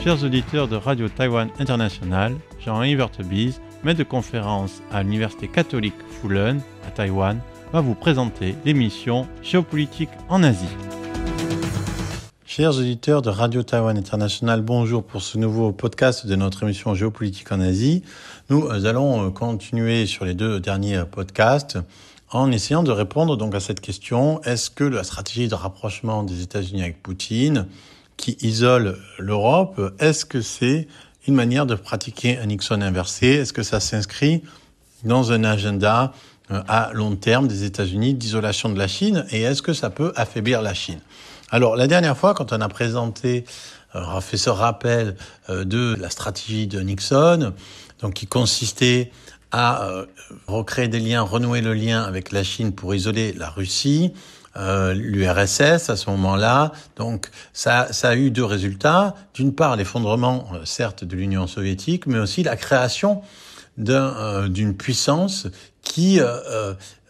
Chers auditeurs de Radio Taïwan International, Jean-Yves Vertebise, maître de conférence à l'Université catholique Fulun à Taïwan, va vous présenter l'émission Géopolitique en Asie. Chers auditeurs de Radio Taïwan International, bonjour pour ce nouveau podcast de notre émission Géopolitique en Asie. Nous allons continuer sur les deux derniers podcasts en essayant de répondre donc à cette question. Est-ce que la stratégie de rapprochement des États-Unis avec Poutine, qui isole l'Europe, est-ce que c'est une manière de pratiquer un Nixon inversé? Est-ce que ça s'inscrit dans un agenda à long terme des États-Unis d'isolation de la Chine? Et est-ce que ça peut affaiblir la Chine? Alors, la dernière fois, quand on a présenté, on a fait ce rappel de la stratégie de Nixon, donc qui consistait à recréer des liens, renouer le lien avec la Chine pour isoler la Russie, l'URSS à ce moment-là. Donc, ça a eu deux résultats. D'une part, l'effondrement, certes, de l'Union soviétique, mais aussi la création d'une puissance qui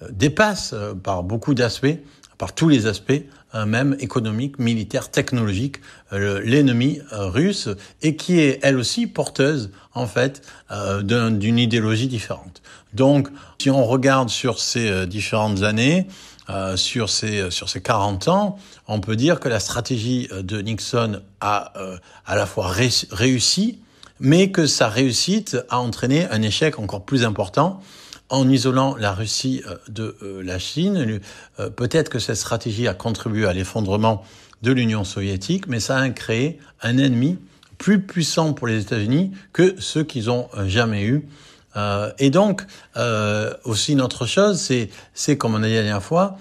dépasse par beaucoup d'aspects, par tous les aspects, même économique, militaire, technologique, l'ennemi russe, et qui est elle aussi porteuse en fait d'une idéologie différente. Donc, si on regarde sur ces différentes années, sur ces 40 ans, on peut dire que la stratégie de Nixon a à la fois réussi, mais que sa réussite a entraîné un échec encore plus important. En isolant la Russie de la Chine, peut-être que cette stratégie a contribué à l'effondrement de l'Union soviétique, mais ça a créé un ennemi plus puissant pour les États-Unis que ceux qu'ils ont jamais eu. Et donc, aussi une autre chose, c'est comme on a dit la dernière fois,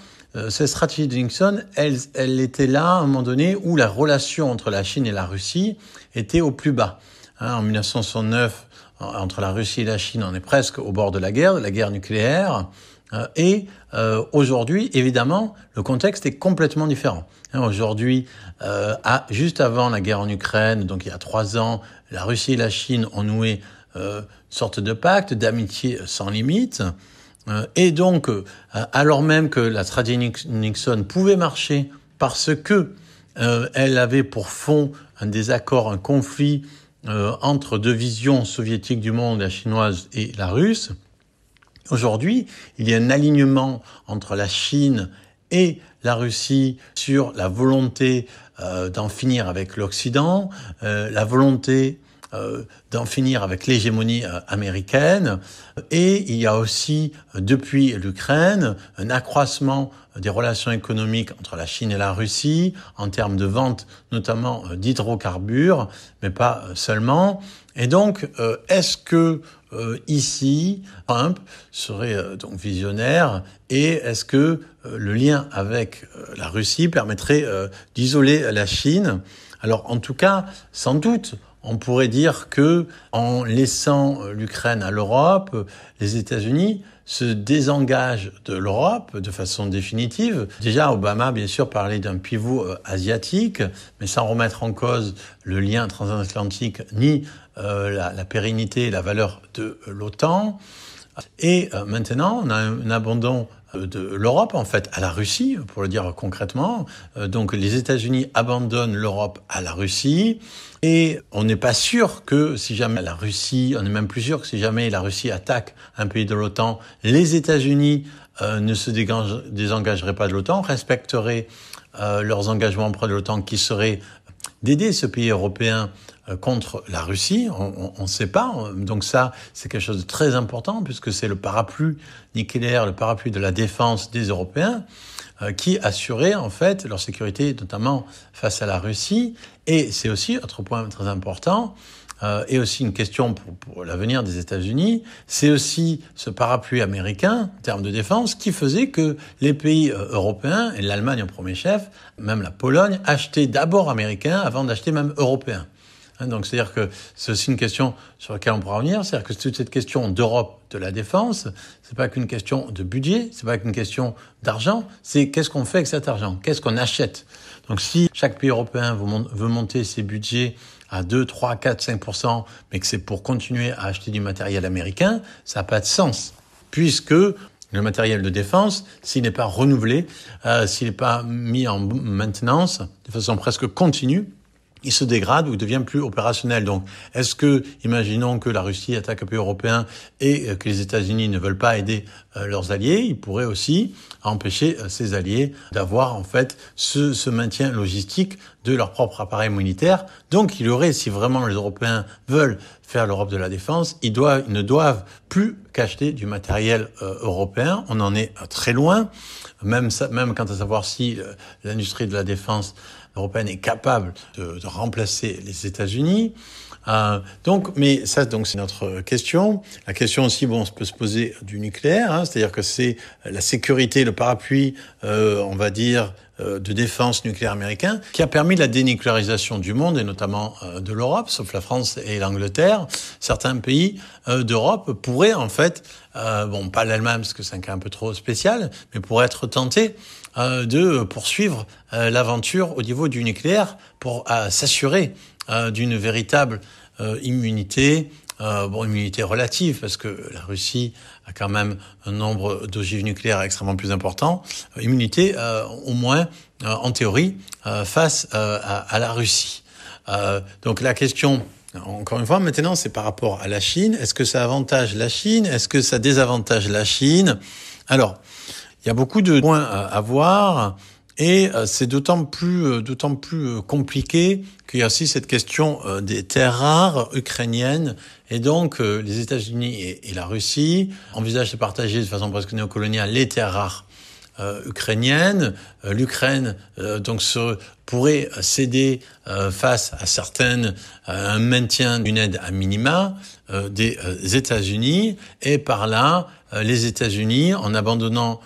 cette stratégie de Nixon, elle était là à un moment donné où la relation entre la Chine et la Russie était au plus bas. En 1969, entre la Russie et la Chine, on est presque au bord de la guerre nucléaire. Et aujourd'hui, évidemment, le contexte est complètement différent. Aujourd'hui, juste avant la guerre en Ukraine, donc il y a 3 ans, la Russie et la Chine ont noué une sorte de pacte d'amitié sans limite. Et donc, alors même que la stratégie Nixon pouvait marcher parce que elle avait pour fond un désaccord, un conflit entre deux visions soviétiques du monde, la chinoise et la russe. Aujourd'hui, il y a un alignement entre la Chine et la Russie sur la volonté d'en finir avec l'Occident, la volonté d'en finir avec l'hégémonie américaine. Et il y a aussi, depuis l'Ukraine, un accroissement des relations économiques entre la Chine et la Russie, en termes de vente notamment d'hydrocarbures, mais pas seulement. Et donc, est-ce que ici, Trump serait donc visionnaire, et est-ce que le lien avec la Russie permettrait d'isoler la Chine? Alors, en tout cas, sans doute, on pourrait dire que, en laissant l'Ukraine à l'Europe, les États-Unis se désengagent de l'Europe de façon définitive. Déjà, Obama, bien sûr, parlait d'un pivot asiatique, mais sans remettre en cause le lien transatlantique ni la pérennité et la valeur de l'OTAN. Et maintenant, on a un abandon de l'Europe, en fait, à la Russie, pour le dire concrètement. Donc, les États-Unis abandonnent l'Europe à la Russie. Et on n'est pas sûr que si jamais la Russie, on n'est même plus sûr que si jamais la Russie attaque un pays de l'OTAN, les États-Unis ne se désengageraient pas de l'OTAN, respecteraient leurs engagements auprès de l'OTAN qui seraient d'aider ce pays européen contre la Russie. On ne sait pas. Donc ça, c'est quelque chose de très important puisque c'est le parapluie nucléaire, le parapluie de la défense des Européens qui assurait en fait leur sécurité, notamment face à la Russie. Et c'est aussi, autre point très important, et aussi une question pour l'avenir des États-Unis, c'est aussi ce parapluie américain, en termes de défense, qui faisait que les pays européens, et l'Allemagne en premier chef, même la Pologne, achetaient d'abord américains avant d'acheter même européens. Donc, c'est-à-dire que c'est aussi une question sur laquelle on pourra revenir. C'est-à-dire que toute cette question d'Europe de la défense, c'est pas qu'une question de budget, c'est pas qu'une question d'argent, c'est qu'est-ce qu'on fait avec cet argent? Qu'est-ce qu'on achète? Donc, si chaque pays européen veut monter ses budgets à 2, 3, 4, 5%, mais que c'est pour continuer à acheter du matériel américain, ça n'a pas de sens. Puisque le matériel de défense, s'il n'est pas renouvelé, s'il n'est pas mis en maintenance de façon presque continue, il se dégrade ou il devient plus opérationnel. Donc, est-ce que, imaginons que la Russie attaque un pays européen et que les États-Unis ne veulent pas aider leurs alliés, ils pourraient aussi empêcher ces alliés d'avoir, en fait, ce maintien logistique de leur propre appareil militaire. Donc, il y aurait, si vraiment les Européens veulent faire l'Europe de la défense, ils ne doivent plus qu'acheter du matériel européen. On en est très loin, même quant à savoir si l'industrie de la défense européenne est capable de remplacer les États-Unis. Mais ça, c'est notre question. La question aussi, on peut se poser du nucléaire, c'est-à-dire que c'est la sécurité, le parapluie, on va dire, de défense nucléaire américain, qui a permis la dénucléarisation du monde, et notamment de l'Europe, sauf la France et l'Angleterre. Certains pays d'Europe pourraient, en fait, pas l'Allemagne, parce que c'est un cas un peu trop spécial, mais pourraient être tentés de poursuivre l'aventure au niveau du nucléaire pour s'assurer d'une véritable immunité, immunité relative, parce que la Russie a quand même un nombre d'ogives nucléaires extrêmement plus important, immunité au moins en théorie face à la Russie. Donc la question, encore une fois, maintenant, c'est par rapport à la Chine. Est-ce que ça avantage la Chine? Est-ce que ça désavantage la Chine? Alors, il y a beaucoup de points à voir et c'est d'autant plus compliqué qu'il y a aussi cette question des terres rares ukrainiennes. Et donc, les États-Unis et la Russie envisagent de partager de façon presque néocoloniale les terres rares ukrainiennes. L'Ukraine pourrait céder face à un maintien d'une aide à minima des États-Unis, et par là, les États-Unis, en abandonnant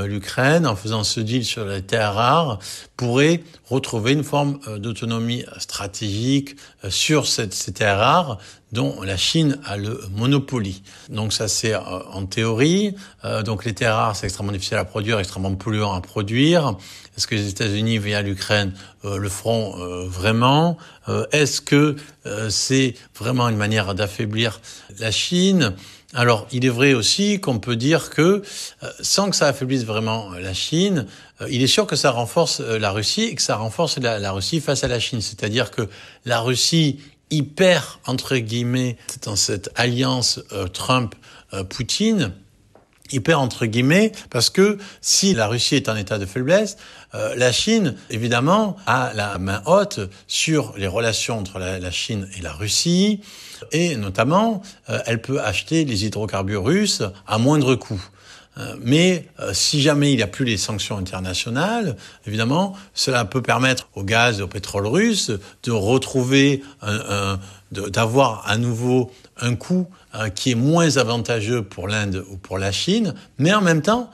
l'Ukraine, en faisant ce deal sur les terres rares, pourraient retrouver une forme d'autonomie stratégique sur ces terres rares dont la Chine a le monopoly. Donc ça, c'est en théorie. Donc les terres rares, c'est extrêmement difficile à produire, extrêmement polluant à produire. Est-ce que les États-Unis, via l'Ukraine, le feront vraiment? Est-ce que c'est vraiment une manière d'affaiblir la Chine? Alors, il est vrai aussi qu'on peut dire que, sans que ça affaiblisse vraiment la Chine, il est sûr que ça renforce la Russie et que ça renforce la Russie face à la Chine. C'est-à-dire que la Russie y perd, entre guillemets, dans cette alliance Trump-Poutine, il perd entre guillemets parce que si la Russie est en état de faiblesse, la Chine, évidemment, a la main haute sur les relations entre la Chine et la Russie, et notamment, elle peut acheter les hydrocarbures russes à moindre coût. Mais si jamais il n'y a plus les sanctions internationales, évidemment, cela peut permettre au gaz et au pétrole russe de retrouver, d'avoir à nouveau un coût qui est moins avantageux pour l'Inde ou pour la Chine, mais en même temps,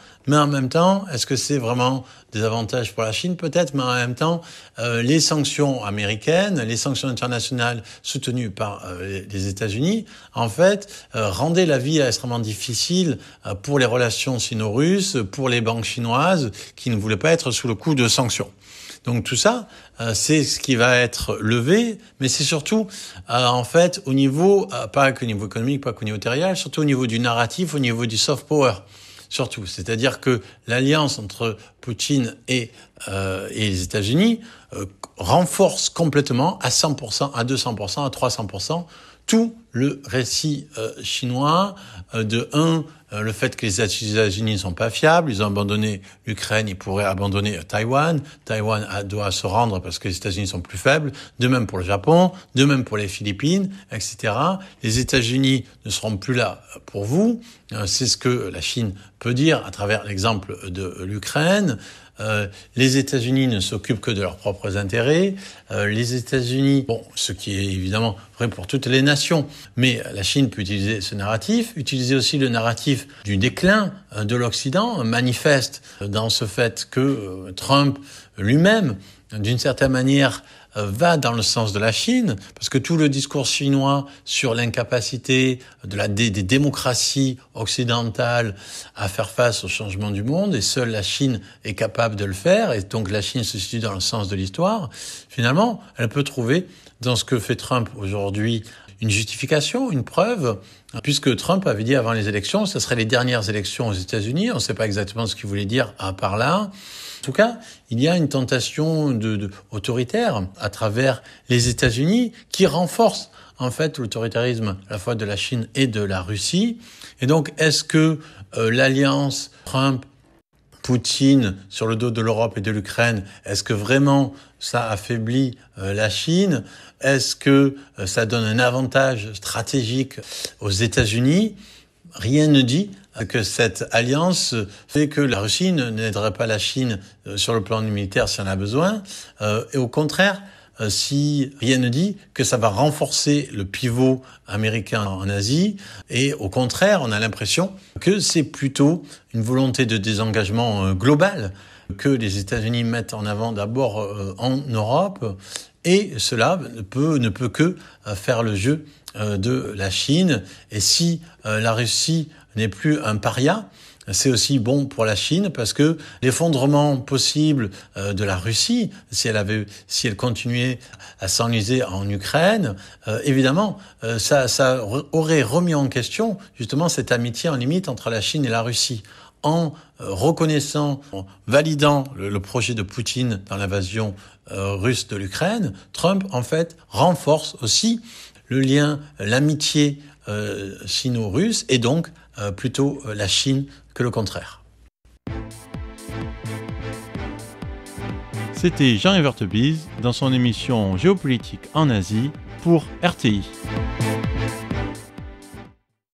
est-ce que c'est vraiment des avantages pour la Chine? Peut-être, mais en même temps, les sanctions américaines, les sanctions internationales soutenues par les États-Unis, en fait, rendaient la vie extrêmement difficile pour les relations sino-russes, pour les banques chinoises qui ne voulaient pas être sous le coup de sanctions. Donc tout ça, c'est ce qui va être levé, mais c'est surtout, en fait, au niveau, pas qu'au niveau économique, pas qu'au niveau territorial, surtout au niveau du narratif, au niveau du soft power. Surtout, c'est-à-dire que l'alliance entre Poutine et les États-Unis renforce complètement à 100%, à 200%, à 300% tout le récit chinois le fait que les États-Unis ne sont pas fiables, ils ont abandonné l'Ukraine, ils pourraient abandonner Taïwan. Taïwan doit se rendre parce que les États-Unis sont plus faibles. De même pour le Japon, de même pour les Philippines, etc. Les États-Unis ne seront plus là pour vous. C'est ce que la Chine peut dire à travers l'exemple de l'Ukraine. Les États-Unis ne s'occupent que de leurs propres intérêts. Les États-Unis, ce qui est évidemment vrai pour toutes les nations, mais la Chine peut utiliser ce narratif, utiliser aussi le narratif du déclin de l'Occident, manifeste dans ce fait que Trump lui-même, d'une certaine manière, va dans le sens de la Chine, parce que tout le discours chinois sur l'incapacité des démocraties occidentales à faire face au changement du monde, et seule la Chine est capable de le faire, et donc la Chine se situe dans le sens de l'histoire, finalement, elle peut trouver dans ce que fait Trump aujourd'hui une justification, une preuve, puisque Trump avait dit avant les élections, ce seraient les dernières élections aux États-Unis. On ne sait pas exactement ce qu'il voulait dire par là. En tout cas, il y a une tentation autoritaire à travers les États-Unis qui renforce en fait l'autoritarisme à la fois de la Chine et de la Russie. Et donc, est-ce que l'alliance Trump-Poutine sur le dos de l'Europe et de l'Ukraine, est-ce que vraiment ça affaiblit la Chine? Est-ce que ça donne un avantage stratégique aux États-Unis? Rien ne dit que cette alliance fait que la Russie n'aiderait pas la Chine sur le plan militaire si on a besoin. Et au contraire, si rien ne dit que ça va renforcer le pivot américain en Asie. Et au contraire, on a l'impression que c'est plutôt une volonté de désengagement global que les États-Unis mettent en avant d'abord en Europe. Et cela ne peut que faire le jeu de la Chine. Et si la Russie n'est plus un paria, c'est aussi bon pour la Chine parce que l'effondrement possible de la Russie, si elle continuait à s'enliser en Ukraine, évidemment, ça aurait remis en question justement cette amitié en limite entre la Chine et la Russie. En reconnaissant, en validant le projet de Poutine dans l'invasion russe de l'Ukraine, Trump, en fait, renforce aussi le lien, l'amitié sino-russe et donc plutôt la Chine que le contraire. C'était Jean Evertebise dans son émission Géopolitique en Asie pour RTI.